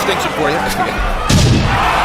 distinction for you.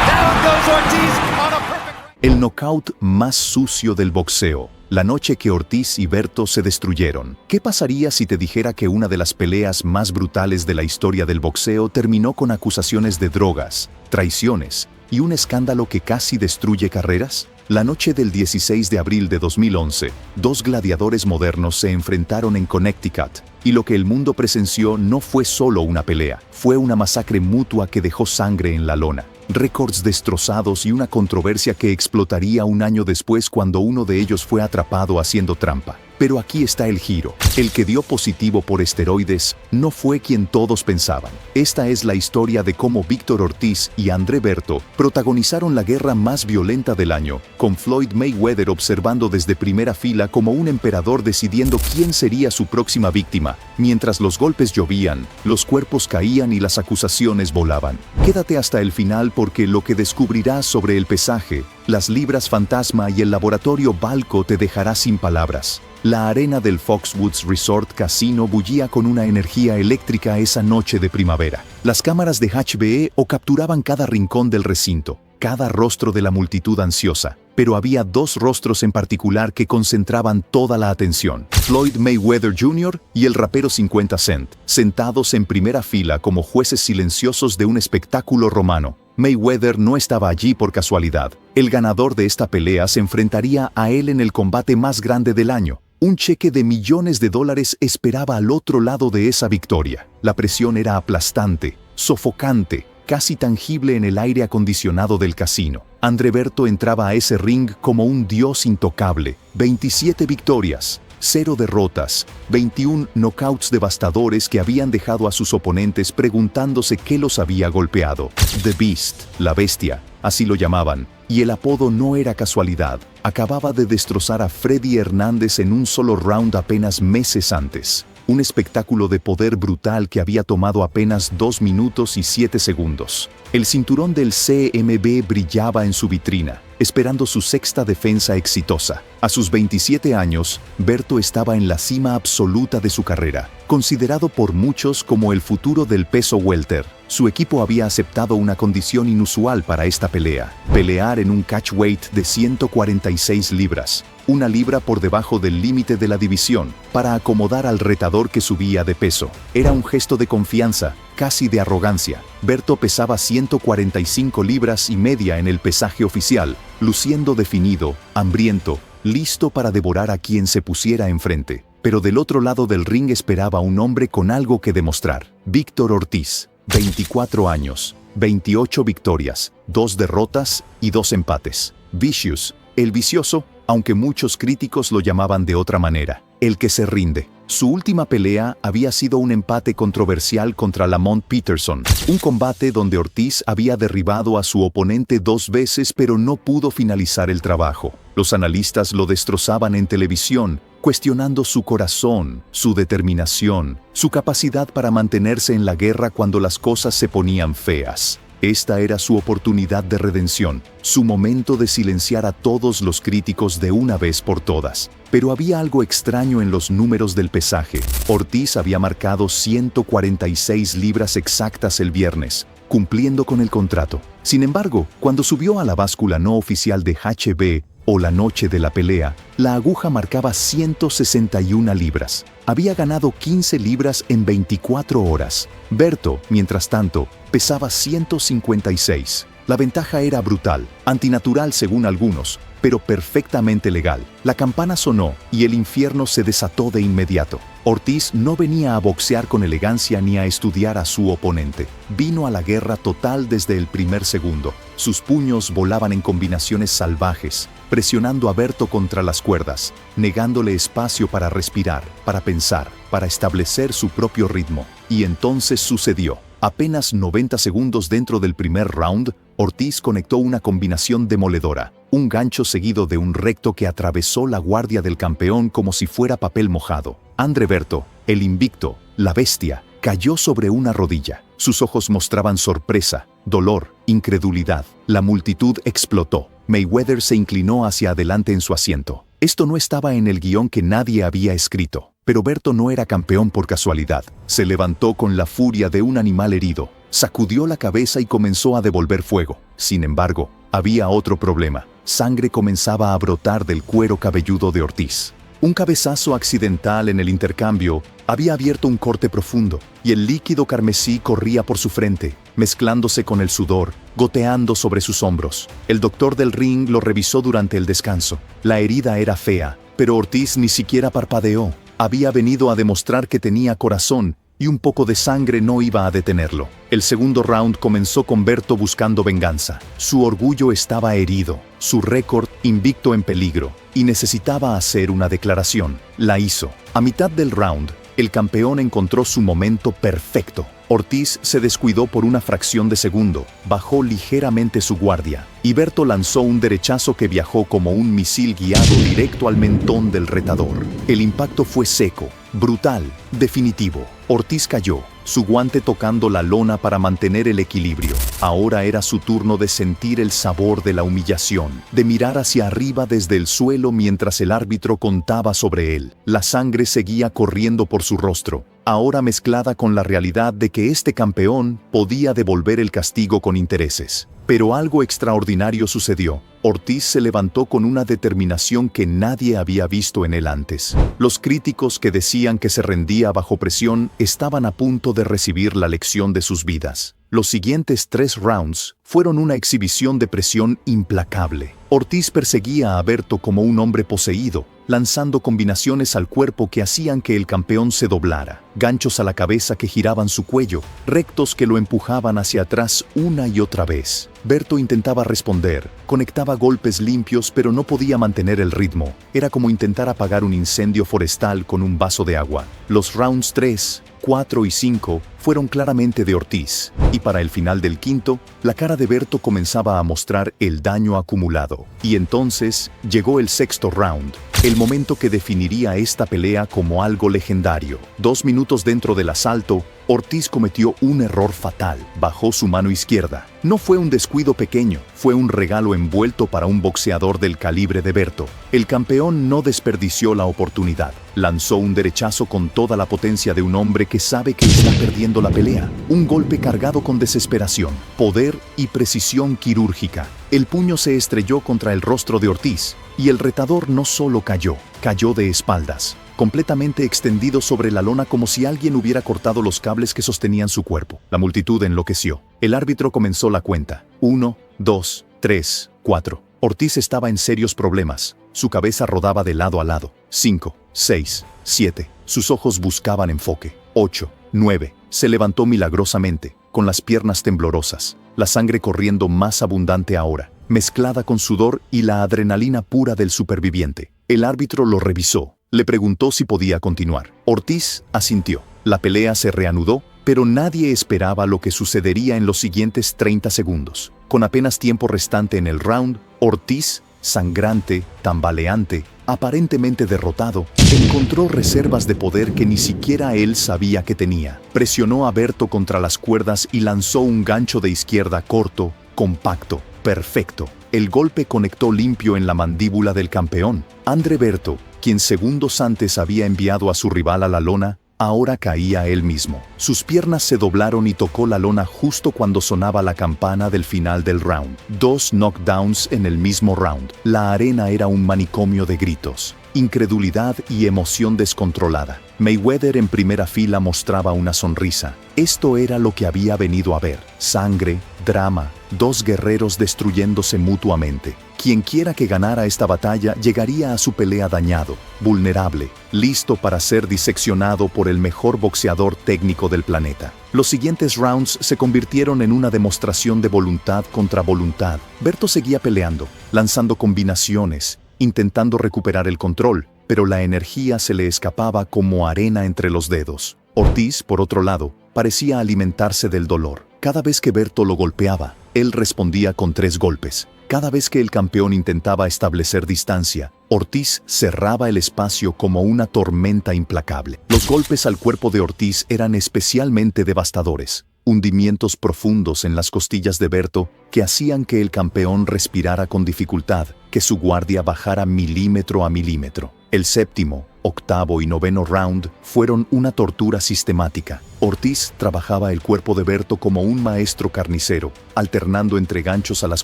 Down goes Ortiz on a perfect... El knockout más sucio del boxeo. La noche que Ortiz y Berto se destruyeron. ¿Qué pasaría si te dijera que una de las peleas más brutales de la historia del boxeo terminó con acusaciones de drogas, traiciones y un escándalo que casi destruye carreras? La noche del 16 de abril de 2011, dos gladiadores modernos se enfrentaron en Connecticut, y lo que el mundo presenció no fue solo una pelea, fue una masacre mutua que dejó sangre en la lona, récords destrozados y una controversia que explotaría un año después cuando uno de ellos fue atrapado haciendo trampa. Pero aquí está el giro. El que dio positivo por esteroides no fue quien todos pensaban. Esta es la historia de cómo Víctor Ortiz y André Berto protagonizaron la guerra más violenta del año, con Floyd Mayweather observando desde primera fila como un emperador decidiendo quién sería su próxima víctima. Mientras los golpes llovían, los cuerpos caían y las acusaciones volaban. Quédate hasta el final porque lo que descubrirás sobre el pesaje, las libras fantasma y el laboratorio Balco te dejará sin palabras. La arena del Foxwoods Resort Casino bullía con una energía eléctrica esa noche de primavera. Las cámaras de HBO capturaban cada rincón del recinto, cada rostro de la multitud ansiosa. Pero había dos rostros en particular que concentraban toda la atención. Floyd Mayweather Jr. y el rapero 50 Cent, sentados en primera fila como jueces silenciosos de un espectáculo romano. Mayweather no estaba allí por casualidad. El ganador de esta pelea se enfrentaría a él en el combate más grande del año. Un cheque de millones de dólares esperaba al otro lado de esa victoria. La presión era aplastante, sofocante, casi tangible en el aire acondicionado del casino. André Berto entraba a ese ring como un dios intocable. 27 victorias, 0 derrotas, 21 knockouts devastadores que habían dejado a sus oponentes preguntándose qué los había golpeado. The Beast, la bestia, así lo llamaban, y el apodo no era casualidad. Acababa de destrozar a Freddy Hernández en un solo round apenas meses antes. Un espectáculo de poder brutal que había tomado apenas 2 minutos y 7 segundos. El cinturón del CMB brillaba en su vitrina, esperando su sexta defensa exitosa. A sus 27 años, Berto estaba en la cima absoluta de su carrera, considerado por muchos como el futuro del peso welter. Su equipo había aceptado una condición inusual para esta pelea: pelear en un catchweight de 146 libras, 1 libra por debajo del límite de la división, para acomodar al retador que subía de peso. Era un gesto de confianza, casi de arrogancia. Berto pesaba 145 libras y media en el pesaje oficial, luciendo definido, hambriento, listo para devorar a quien se pusiera enfrente. Pero del otro lado del ring esperaba un hombre con algo que demostrar. Víctor Ortiz, 24 años, 28 victorias, 2 derrotas y 2 empates. Vicious, el vicioso, aunque muchos críticos lo llamaban de otra manera, el que se rinde. Su última pelea había sido un empate controversial contra Lamont Peterson, un combate donde Ortiz había derribado a su oponente 2 veces pero no pudo finalizar el trabajo. Los analistas lo destrozaban en televisión, cuestionando su corazón, su determinación, su capacidad para mantenerse en la guerra cuando las cosas se ponían feas. Esta era su oportunidad de redención, su momento de silenciar a todos los críticos de una vez por todas. Pero había algo extraño en los números del pesaje. Ortiz había marcado 146 libras exactas el viernes, cumpliendo con el contrato. Sin embargo, cuando subió a la báscula no oficial de HB, o la noche de la pelea, la aguja marcaba 161 libras. Había ganado 15 libras en 24 horas. Berto, mientras tanto, pesaba 156. La ventaja era brutal, antinatural según algunos, pero perfectamente legal. La campana sonó y el infierno se desató de inmediato. Ortiz no venía a boxear con elegancia ni a estudiar a su oponente. Vino a la guerra total desde el primer segundo. Sus puños volaban en combinaciones salvajes, presionando a Berto contra las cuerdas, negándole espacio para respirar, para pensar, para establecer su propio ritmo. Y entonces sucedió. Apenas 90 segundos dentro del primer round, Ortiz conectó una combinación demoledora, un gancho seguido de un recto que atravesó la guardia del campeón como si fuera papel mojado. André Berto, el invicto, la bestia, cayó sobre una rodilla. Sus ojos mostraban sorpresa, dolor, incredulidad. La multitud explotó. Mayweather se inclinó hacia adelante en su asiento. Esto no estaba en el guión que nadie había escrito. Pero Berto no era campeón por casualidad. Se levantó con la furia de un animal herido, sacudió la cabeza y comenzó a devolver fuego. Sin embargo, había otro problema. Sangre comenzaba a brotar del cuero cabelludo de Ortiz. Un cabezazo accidental en el intercambio había abierto un corte profundo, y el líquido carmesí corría por su frente, mezclándose con el sudor, goteando sobre sus hombros. El doctor del ring lo revisó durante el descanso. La herida era fea, pero Ortiz ni siquiera parpadeó. Había venido a demostrar que tenía corazón, y un poco de sangre no iba a detenerlo. El segundo round comenzó con Berto buscando venganza. Su orgullo estaba herido, su récord invicto en peligro, y necesitaba hacer una declaración. La hizo. A mitad del round, el campeón encontró su momento perfecto. Ortiz se descuidó por una fracción de segundo, bajó ligeramente su guardia, y Berto lanzó un derechazo que viajó como un misil guiado directo al mentón del retador. El impacto fue seco, brutal, definitivo. Ortiz cayó, su guante tocando la lona para mantener el equilibrio. Ahora era su turno de sentir el sabor de la humillación, de mirar hacia arriba desde el suelo mientras el árbitro contaba sobre él. La sangre seguía corriendo por su rostro, ahora mezclada con la realidad de que este campeón podía devolver el castigo con intereses. Pero algo extraordinario sucedió. Ortiz se levantó con una determinación que nadie había visto en él antes. Los críticos que decían que se rendía bajo presión estaban a punto de recibir la lección de sus vidas. Los siguientes 3 rounds fueron una exhibición de presión implacable. Ortiz perseguía a Berto como un hombre poseído, lanzando combinaciones al cuerpo que hacían que el campeón se doblara, ganchos a la cabeza que giraban su cuello, rectos que lo empujaban hacia atrás una y otra vez. Berto intentaba responder, conectaba golpes limpios pero no podía mantener el ritmo. Era como intentar apagar un incendio forestal con un vaso de agua. Los rounds 3, 4 y 5 fueron claramente de Ortiz, y para el final del quinto, la cara de Berto comenzaba a mostrar el daño acumulado. Y entonces llegó el sexto round, el momento que definiría esta pelea como algo legendario. 2 minutos dentro del asalto, Ortiz cometió un error fatal. Bajó su mano izquierda. No fue un descuido pequeño, fue un regalo envuelto para un boxeador del calibre de Berto. El campeón no desperdició la oportunidad. Lanzó un derechazo con toda la potencia de un hombre que sabe que está perdiendo la pelea. Un golpe cargado con desesperación, poder y precisión quirúrgica. El puño se estrelló contra el rostro de Ortiz, y el retador no solo cayó, cayó de espaldas, completamente extendido sobre la lona como si alguien hubiera cortado los cables que sostenían su cuerpo. La multitud enloqueció. El árbitro comenzó la cuenta. 1, 2, 3, 4. Ortiz estaba en serios problemas. Su cabeza rodaba de lado a lado. 5, 6, 7. Sus ojos buscaban enfoque. 8, 9. Se levantó milagrosamente, con las piernas temblorosas, la sangre corriendo más abundante ahora, mezclada con sudor y la adrenalina pura del superviviente. El árbitro lo revisó. Le preguntó si podía continuar. Ortiz asintió. La pelea se reanudó, pero nadie esperaba lo que sucedería en los siguientes 30 segundos. Con apenas tiempo restante en el round, Ortiz, sangrante, tambaleante, aparentemente derrotado, encontró reservas de poder que ni siquiera él sabía que tenía. Presionó a Berto contra las cuerdas y lanzó un gancho de izquierda corto, compacto, perfecto. El golpe conectó limpio en la mandíbula del campeón. Andre Berto, quien segundos antes había enviado a su rival a la lona, ahora caía él mismo. Sus piernas se doblaron y tocó la lona justo cuando sonaba la campana del final del round. 2 knockdowns en el mismo round. La arena era un manicomio de gritos, incredulidad y emoción descontrolada. Mayweather en primera fila mostraba una sonrisa. Esto era lo que había venido a ver. Sangre, drama, 2 guerreros destruyéndose mutuamente. Quienquiera que ganara esta batalla llegaría a su pelea dañado, vulnerable, listo para ser diseccionado por el mejor boxeador técnico del planeta. Los siguientes rounds se convirtieron en una demostración de voluntad contra voluntad. Berto seguía peleando, lanzando combinaciones, intentando recuperar el control, pero la energía se le escapaba como arena entre los dedos. Ortiz, por otro lado, parecía alimentarse del dolor. Cada vez que Berto lo golpeaba, él respondía con 3 golpes. Cada vez que el campeón intentaba establecer distancia, Ortiz cerraba el espacio como una tormenta implacable. Los golpes al cuerpo de Ortiz eran especialmente devastadores. hundimientos profundos en las costillas de Berto que hacían que el campeón respirara con dificultad, que su guardia bajara milímetro a milímetro. El séptimo, octavo y noveno round fueron una tortura sistemática. Ortiz trabajaba el cuerpo de Berto como un maestro carnicero, alternando entre ganchos a las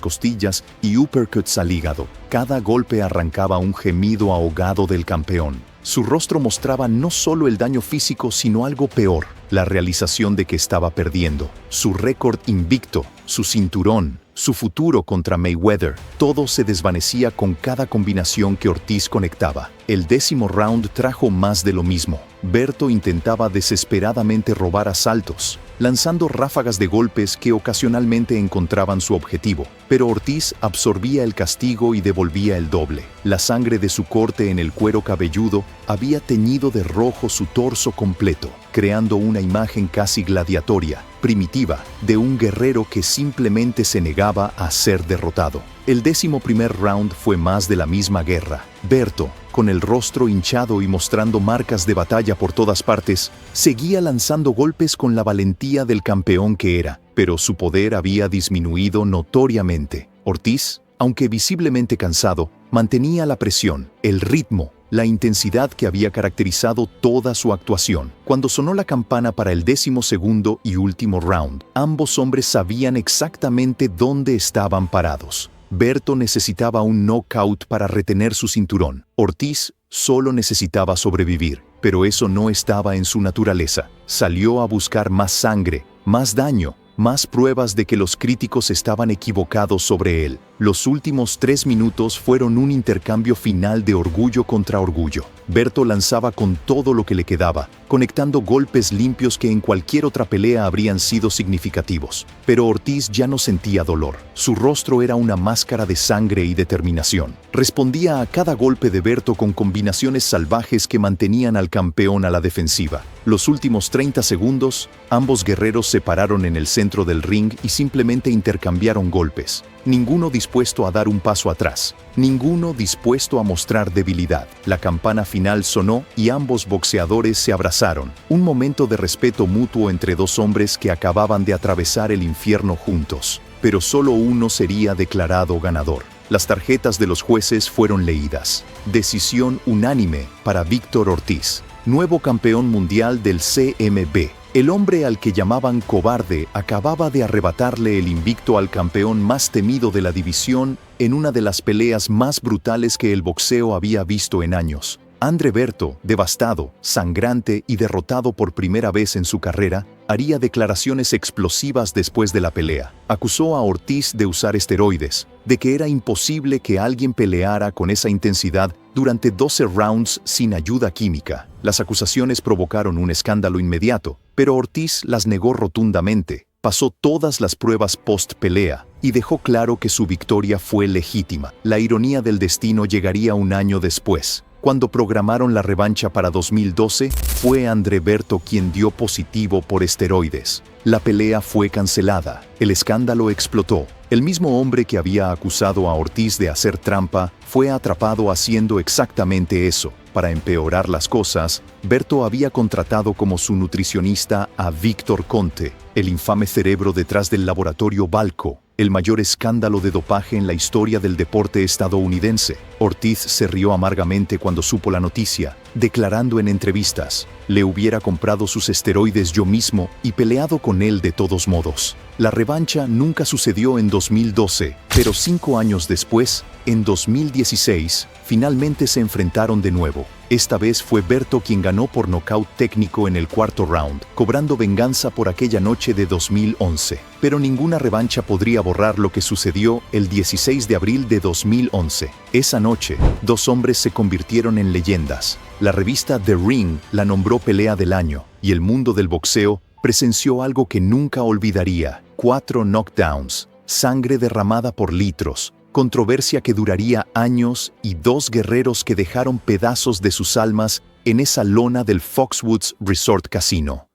costillas y uppercuts al hígado. Cada golpe arrancaba un gemido ahogado del campeón. Su rostro mostraba no solo el daño físico, sino algo peor, la realización de que estaba perdiendo. Su récord invicto, su cinturón, su futuro contra Mayweather, todo se desvanecía con cada combinación que Ortiz conectaba. El 10º round trajo más de lo mismo. Berto intentaba desesperadamente robar asaltos, lanzando ráfagas de golpes que ocasionalmente encontraban su objetivo, pero Ortiz absorbía el castigo y devolvía el doble. La sangre de su corte en el cuero cabelludo había teñido de rojo su torso completo, creando una imagen casi gladiatoria, primitiva, de un guerrero que simplemente se negaba a ser derrotado. El 11º round fue más de la misma guerra. Berto, con el rostro hinchado y mostrando marcas de batalla por todas partes, seguía lanzando golpes con la valentía del campeón que era, pero su poder había disminuido notoriamente. Ortiz, aunque visiblemente cansado, mantenía la presión, el ritmo, la intensidad que había caracterizado toda su actuación. Cuando sonó la campana para el 12º y último round, ambos hombres sabían exactamente dónde estaban parados. Berto necesitaba un knockout para retener su cinturón. Ortiz solo necesitaba sobrevivir, pero eso no estaba en su naturaleza. Salió a buscar más sangre, más daño, más pruebas de que los críticos estaban equivocados sobre él. Los últimos 3 minutos fueron un intercambio final de orgullo contra orgullo. Berto lanzaba con todo lo que le quedaba, conectando golpes limpios que en cualquier otra pelea habrían sido significativos. Pero Ortiz ya no sentía dolor. Su rostro era una máscara de sangre y determinación. Respondía a cada golpe de Berto con combinaciones salvajes que mantenían al campeón a la defensiva. Los últimos 30 segundos, ambos guerreros se pararon en el centro del ring y simplemente intercambiaron golpes. Ninguno dispuesto a dar un paso atrás, ninguno dispuesto a mostrar debilidad. La campana final sonó y ambos boxeadores se abrazaron. Un momento de respeto mutuo entre dos hombres que acababan de atravesar el infierno juntos. Pero solo uno sería declarado ganador. Las tarjetas de los jueces fueron leídas. Decisión unánime para Víctor Ortiz, nuevo campeón mundial del CMB. El hombre al que llamaban cobarde acababa de arrebatarle el invicto al campeón más temido de la división en una de las peleas más brutales que el boxeo había visto en años. Andre Berto, devastado, sangrante y derrotado por primera vez en su carrera, haría declaraciones explosivas después de la pelea. Acusó a Ortiz de usar esteroides, de que era imposible que alguien peleara con esa intensidad durante 12 rounds sin ayuda química. Las acusaciones provocaron un escándalo inmediato, pero Ortiz las negó rotundamente. Pasó todas las pruebas post-pelea y dejó claro que su victoria fue legítima. La ironía del destino llegaría un año después. Cuando programaron la revancha para 2012, fue Andre Berto quien dio positivo por esteroides. La pelea fue cancelada. El escándalo explotó. El mismo hombre que había acusado a Ortiz de hacer trampa fue atrapado haciendo exactamente eso. Para empeorar las cosas, Berto había contratado como su nutricionista a Víctor Conte, el infame cerebro detrás del laboratorio Balco, el mayor escándalo de dopaje en la historia del deporte estadounidense. Ortiz se rió amargamente cuando supo la noticia, declarando en entrevistas: «Le hubiera comprado sus esteroides yo mismo y peleado con él de todos modos». La revancha nunca sucedió en 2012, pero 5 años después, en 2016, finalmente se enfrentaron de nuevo. Esta vez fue Berto quien ganó por nocaut técnico en el 4º round, cobrando venganza por aquella noche de 2011. Pero ninguna revancha podría borrar lo que sucedió el 16 de abril de 2011. Esa noche, dos hombres se convirtieron en leyendas. La revista The Ring la nombró pelea del año, y el mundo del boxeo presenció algo que nunca olvidaría: 4 knockdowns, sangre derramada por litros, controversia que duraría años y 2 guerreros que dejaron pedazos de sus almas en esa lona del Foxwoods Resort Casino.